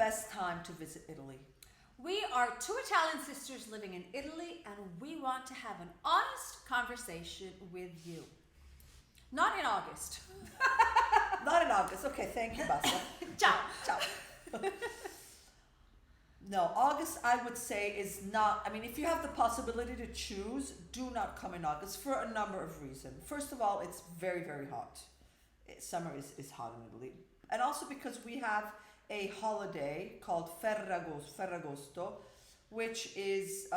best time to visit Italy? We are two Italian sisters living in Italy, and we want to have an honest conversation with you. Not in August. Not in August. Okay, thank you, Basta. Ciao. Ciao. No, August I would say is not, I mean, if you have the possibility to choose, do not come in August for a number of reasons. First of all, it's very, very hot. Summer is hot in Italy. And also because we have a holiday called Ferragosto, which is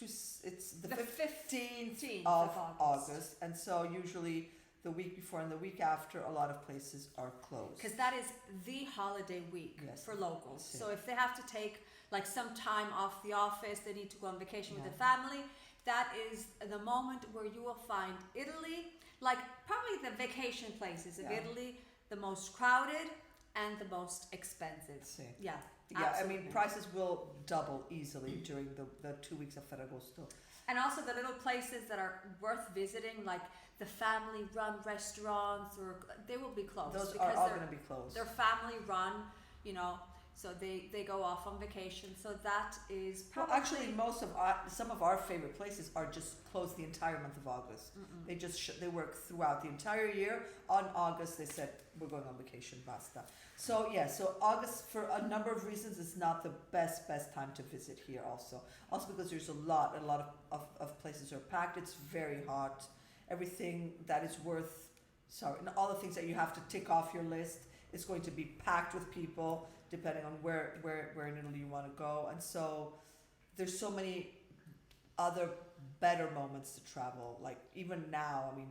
it's the 15th of August. And so usually the week before and the week after, a lot of places are closed. Because that is the holiday week for locals. Yeah. So if they have to take like some time off the office, they need to go on vacation with the family, that is the moment where you will find Italy, like probably the vacation places of Italy, the most crowded and the most expensive. Yeah. Yeah, absolutely. I mean, prices will double easily during the 2 weeks of Ferragosto. And also the little places that are worth visiting, like the family-run restaurants, or they will be closed. Those because are all going to be closed. They're family-run, you know, so they go off on vacation. So that is probably... Well, actually, some of our favorite places are just closed the entire month of August. They just they work throughout the entire year. On August, they said we're going on vacation, basta. So so August, for a number of reasons, is not the best time to visit here. Also because there's a lot of places are packed. It's very hot. Everything that is and all the things that you have to tick off your list is going to be packed with people, depending on where in Italy you want to go. And so there's so many other better moments to travel. Like even now, I mean,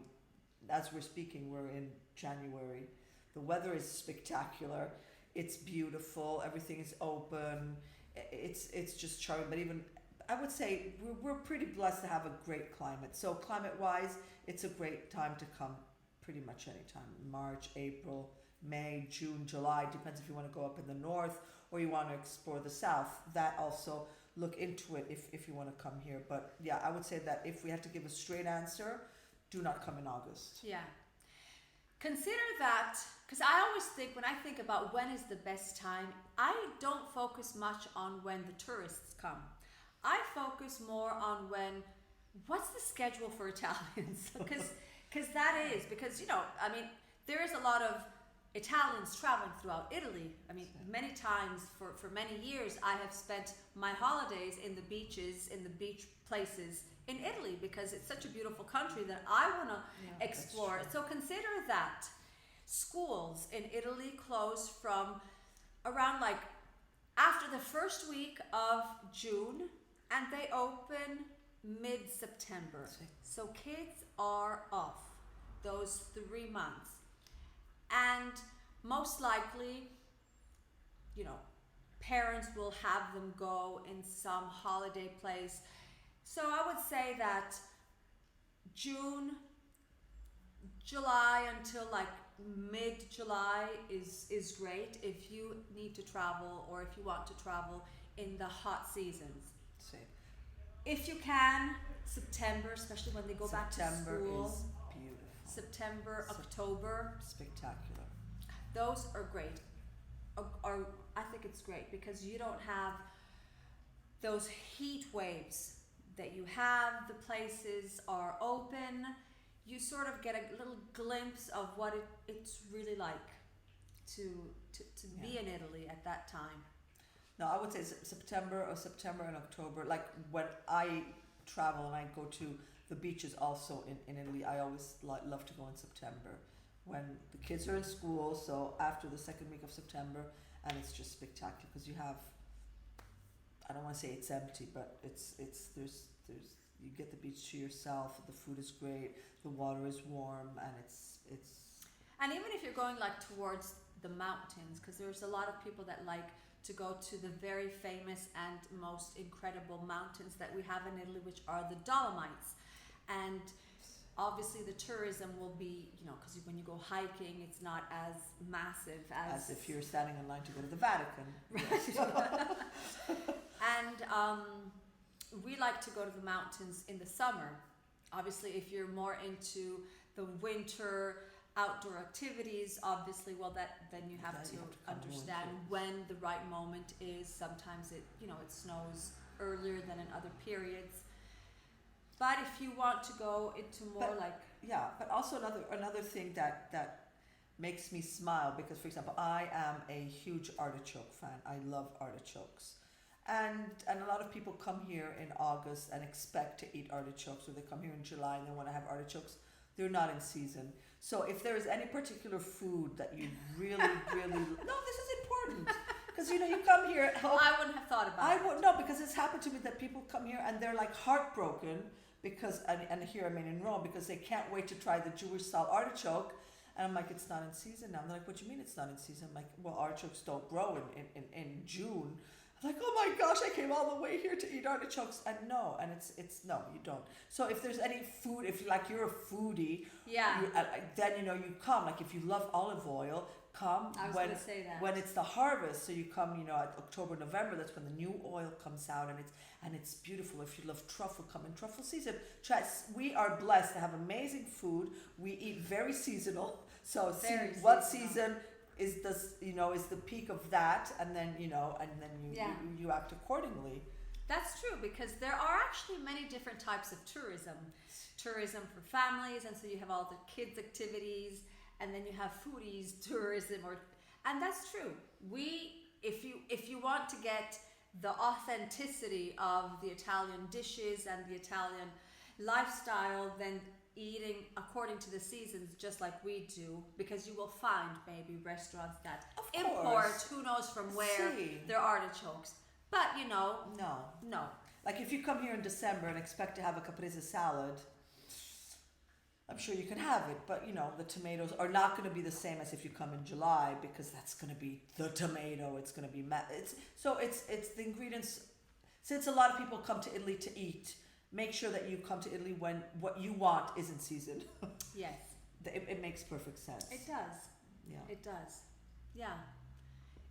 as we're speaking, we're in January. The weather is spectacular. It's beautiful. Everything is open. It's just charming. But even I would say we're pretty blessed to have a great climate. So climate-wise, it's a great time to come pretty much any time. March, April, May, June, July. Depends if you want to go up in the north or you want to explore the south. That also, look into it if you want to come here. But yeah, I would say that if we had to give a straight answer, do not come in August. Yeah. Consider that, because I always think, when I think about when is the best time, I don't focus much on when the tourists come. I focus more on what's the schedule for Italians? Because you know, I mean, there is a lot of Italians traveling throughout Italy. I mean, many times for many years, I have spent my holidays in the beaches, in the beach places in Italy, because it's such a beautiful country that I want to explore. So consider that schools in Italy close from around like after the first week of June, and they open mid-September. So kids are off those 3 months. And most likely, you know, parents will have them go in some holiday place. So I would say that June, July until like mid-July is great if you need to travel or if you want to travel in the hot seasons. If you can, September, especially when they go back to school. September is beautiful. September, October. Spectacular. Those are great. I think it's great because you don't have those heat waves that you have. The places are open. You sort of get a little glimpse of what it's really like to be in Italy at that time. No, I would say September and October. Like when I travel and I go to the beaches also in Italy, I always love to go in September when the kids are in school. So after the second week of September, and it's just spectacular because you have, I don't want to say it's empty, but there's you get the beach to yourself. The food is great. The water is warm, and it's. And even if you're going like towards the mountains, because there's a lot of people that like to go to the very famous and most incredible mountains that we have in Italy, which are the Dolomites. And obviously the tourism will be, you know, because when you go hiking, it's not as massive as if you're standing in line to go to the Vatican. Right. And we like to go to the mountains in the summer. Obviously, if you're more into the winter outdoor activities, obviously, well, then you have Then to you have to come understand into- when the right moment is. Sometimes it snows earlier than in other periods. But if you want to go into more But- like, Yeah, but also another thing that makes me smile, because for example, I am a huge artichoke fan. I love artichokes. And a lot of people come here in August and expect to eat artichokes, or they come here in July and they want to have artichokes. They're not in season. So if there is any particular food that you really, really no, this is important, because you come here. I wouldn't have thought about I it. would no, because it's happened to me that people come here and they're like heartbroken because, and here I mean in Rome, because they can't wait to try the Jewish style artichoke, and I'm like, it's not in season now. And they're like, what do you mean it's not in season? I'm like, well, artichokes don't grow in June. I'm like, oh my gosh, I came all the way here to eat artichokes, and no, and it's no, you don't. So if there's any food, if you're a foodie, Yeah, then you come. Like if you love olive oil, come I was when going to say that. when it's the harvest. So you come, at October, November. That's when the new oil comes out, and it's beautiful. If you love truffle, come in truffle season. We are blessed to have amazing food. We eat very seasonal. So Very see what seasonal. season is is the peak of that, and then you Yeah. you act accordingly. That's true, because there are actually many different types of tourism. Tourism for families, and so you have all the kids' activities, and then you have foodies tourism, and that's true. If you want to get the authenticity of the Italian dishes and the Italian lifestyle, then eating according to the seasons, just like we do, because you will find maybe restaurants that Of import course. who knows from where See. their artichokes. But No. no. Like if you come here in December and expect to have a caprese salad, I'm sure you can have it, but the tomatoes are not going to be the same as if you come in July, because that's going to be the tomato. It's going to be it's the ingredients. Since a lot of people come to Italy to eat, make sure that you come to Italy when what you want is in season. Yes, It makes perfect sense. it does. Yeah. It does. Yeah.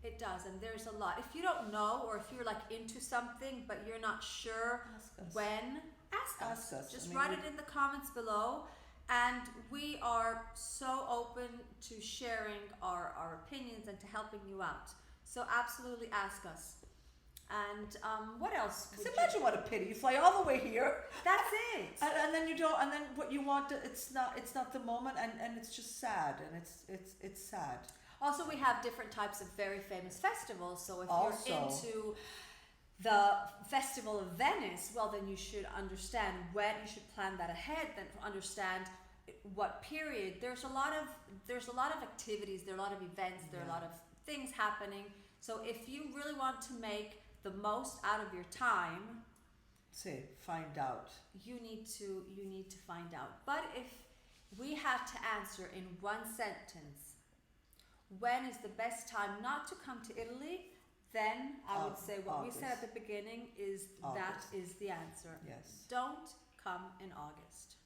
It does. And there's a lot. If you don't know, or if you're like into something but you're not sure Ask us. when, ask us. Ask us. Just I mean, write it in the comments below. And we are so open to sharing our opinions and to helping you out. So absolutely ask us. And what else? Because imagine what a pity. You fly all the way here, That's it. and then you don't, and then what you want, it's not the moment, and it's just sad, and it's sad. Also, we have different types of very famous festivals. So if Also. you're into the Festival of Venice, well, then you should understand when you should plan that ahead. Then understand what period. There's a lot of activities. There are a lot of events. There are a lot of things happening. So if you really want to make the most out of your time, Find out. you need to find out. But if we had to answer in one sentence, when is the best time not to come to Italy, then I would say what we said at the beginning is that August. is the answer. Yes. Don't come in August.